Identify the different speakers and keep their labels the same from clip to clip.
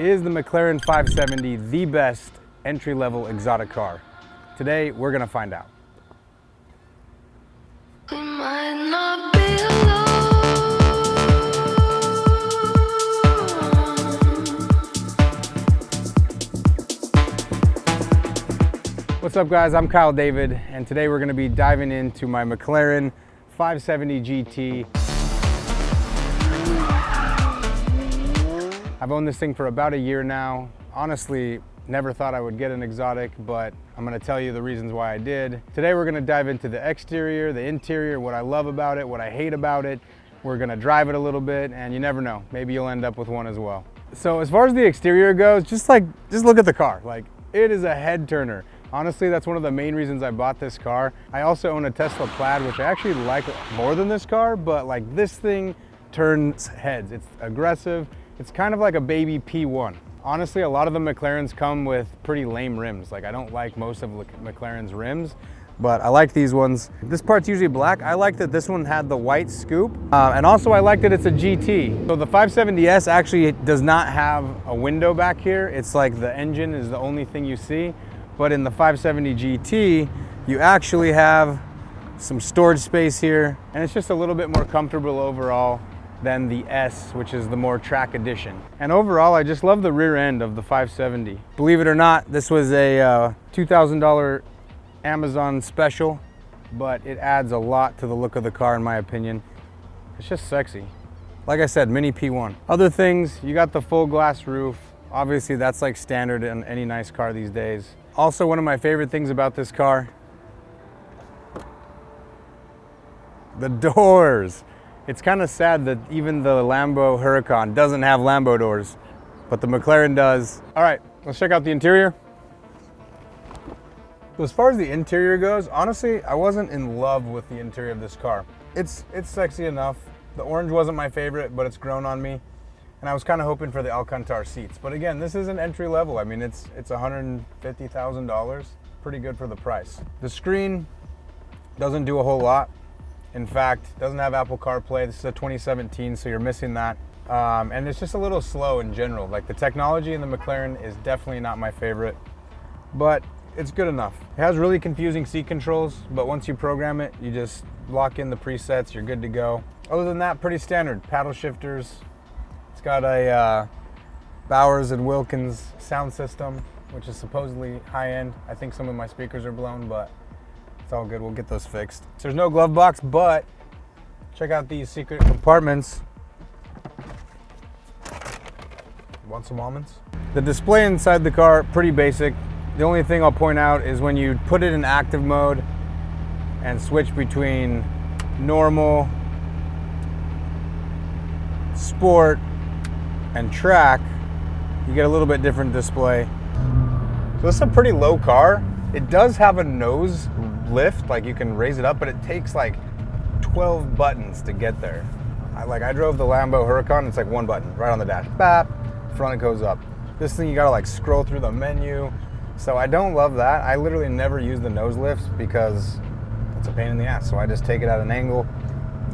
Speaker 1: Is the McLaren 570 the best entry-level exotic car? Today, we're gonna find out.
Speaker 2: We might not be alone.
Speaker 1: What's up guys, I'm Kyle David, and today we're gonna be diving into my McLaren 570 GT. I've owned this thing for about a year now. Honestly, never thought I would get an exotic, but I'm gonna tell you the reasons why I did. Today we're gonna dive into the exterior, the interior, what I love about it, what I hate about it. We're gonna drive it a little bit, and you never know, maybe you'll end up with one as well. So as far as the exterior goes, just look at the car. Like, it is a head turner. Honestly, that's one of the main reasons I bought this car. I also own a Tesla Plaid, which I actually like more than this car, but like this thing turns heads. It's aggressive. It's kind of like a baby P1. Honestly, a lot of the McLarens come with pretty lame rims. Like, I don't like most of McLaren's rims, but I like these ones. This part's usually black. I like that this one had the white scoop. And also I like that it's a GT. So the 570S actually does not have a window back here. It's like the engine is the only thing you see. But in the 570 GT, you actually have some storage space here, and it's just a little bit more comfortable overall than the S, which is the more track edition. And overall, I just love the rear end of the 570. Believe it or not, this was a $2,000 Amazon special, but it adds a lot to the look of the car in my opinion. It's just sexy. Like I said, mini P1. Other things, you got the full glass roof. Obviously that's like standard in any nice car these days. Also, one of my favorite things about this car, the doors. It's kind of sad that even the Lambo Huracan doesn't have Lambo doors, but the McLaren does. All right, let's check out the interior. So as far as the interior goes, honestly, I wasn't in love with the interior of this car. It's sexy enough. The orange wasn't my favorite, but it's grown on me. And I was kind of hoping for the Alcantara seats. But again, this is an entry level. I mean, it's $150,000. Pretty good for the price. The screen doesn't do a whole lot. In fact, doesn't have Apple CarPlay. This is a 2017, so you're missing that. And it's just a little slow in general. Like, the technology in the McLaren is definitely not my favorite, but it's good enough. It has really confusing seat controls, but once you program it, you just lock in the presets, you're good to go. Other than that, pretty standard. Paddle shifters. It's got a Bowers & Wilkins sound system, which is supposedly high-end. I think some of my speakers are blown, but it's all good, we'll get those fixed. So there's no glove box, but check out these secret compartments. Want some almonds? The display inside the car, pretty basic. The only thing I'll point out is when you put it in active mode and switch between normal, sport, and track, you get a little bit different display. So this is a pretty low car. It does have a nose lift, like you can raise it up, but it takes like 12 buttons to get there. I drove the Lambo Huracan, it's like one button right on the dash, bap, front it goes up. This thing you gotta like scroll through the menu. So I don't love that. I literally never use the nose lifts because it's a pain in the ass. So I just take it at an angle.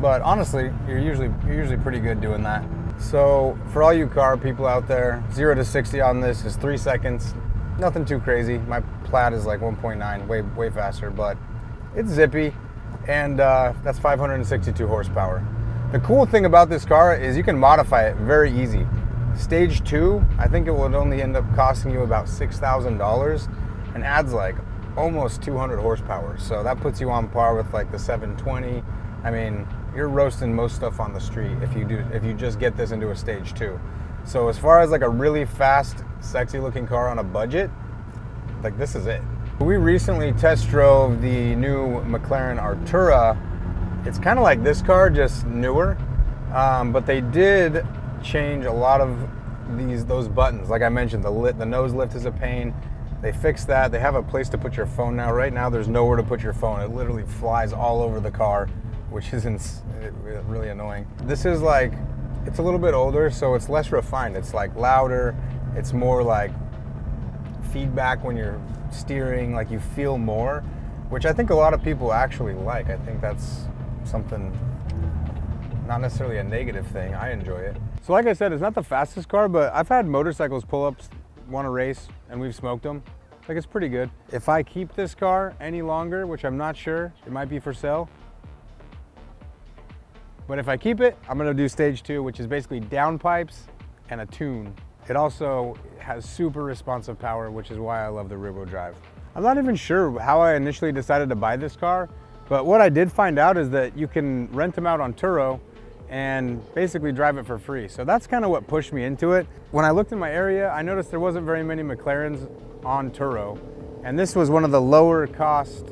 Speaker 1: But honestly, you're usually pretty good doing that. So for all you car people out there, 0 to 60 on this is 3 seconds. Nothing too crazy. My Plaid is like 1.9, way faster, but it's zippy, and that's 562 horsepower. The cool thing about this car is you can modify it very easy. Stage 2, I think it would only end up costing you about $6,000 and adds like almost 200 horsepower. So that puts you on par with like the 720. I mean, you're roasting most stuff on the street if you just get this into a stage 2. So as far as like a really fast, sexy looking car on a budget, like this is it. We recently test drove the new McLaren Artura. It's kind of like this car, just newer, but they did change a lot of those buttons. Like I mentioned, the nose lift is a pain. They fixed that. They have a place to put your phone now. Right now, there's nowhere to put your phone. It literally flies all over the car, which is really annoying. This is like, it's a little bit older, so it's less refined. It's like louder. It's more like feedback when you're steering, like you feel more, which I think a lot of people actually like. I think that's something, not necessarily a negative thing. I enjoy it. So like I said, it's not the fastest car, but I've had motorcycles pull up, want to race, and we've smoked them. Like, it's pretty good. If I keep this car any longer, which I'm not sure, it might be for sale. But if I keep it, I'm gonna do stage 2, which is basically downpipes and a tune. It also has super responsive power, which is why I love the rear-wheel drive. I'm not even sure how I initially decided to buy this car, but what I did find out is that you can rent them out on Turo and basically drive it for free. So that's kind of what pushed me into it. When I looked in my area, I noticed there wasn't very many McLarens on Turo, and this was one of the lower cost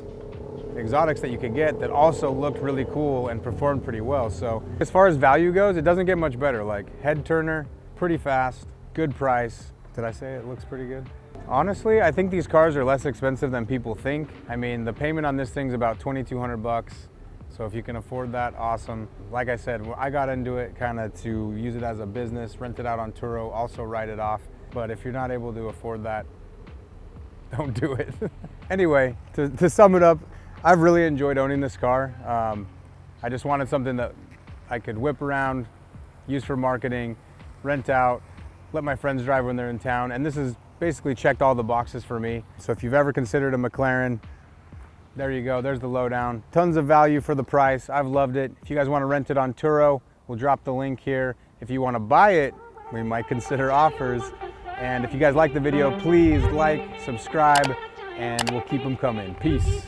Speaker 1: exotics that you could get that also looked really cool and performed pretty well. So as far as value goes, it doesn't get much better. Like, head turner, pretty fast, good price. Did I say it looks pretty good? Honestly, I think these cars are less expensive than people think. I mean, the payment on this thing's about $2,200. So if you can afford that, awesome. Like I said, I got into it kind of to use it as a business, rent it out on Turo, also write it off. But if you're not able to afford that, don't do it. Anyway, to sum it up, I've really enjoyed owning this car. I just wanted something that I could whip around, use for marketing, rent out, let my friends drive when they're in town, and this has basically checked all the boxes for me. So if you've ever considered a McLaren, there you go, there's the lowdown. Tons of value for the price, I've loved it. If you guys want to rent it on Turo, we'll drop the link here. If you want to buy it, we might consider offers. And if you guys like the video, please like, subscribe, and we'll keep them coming. Peace.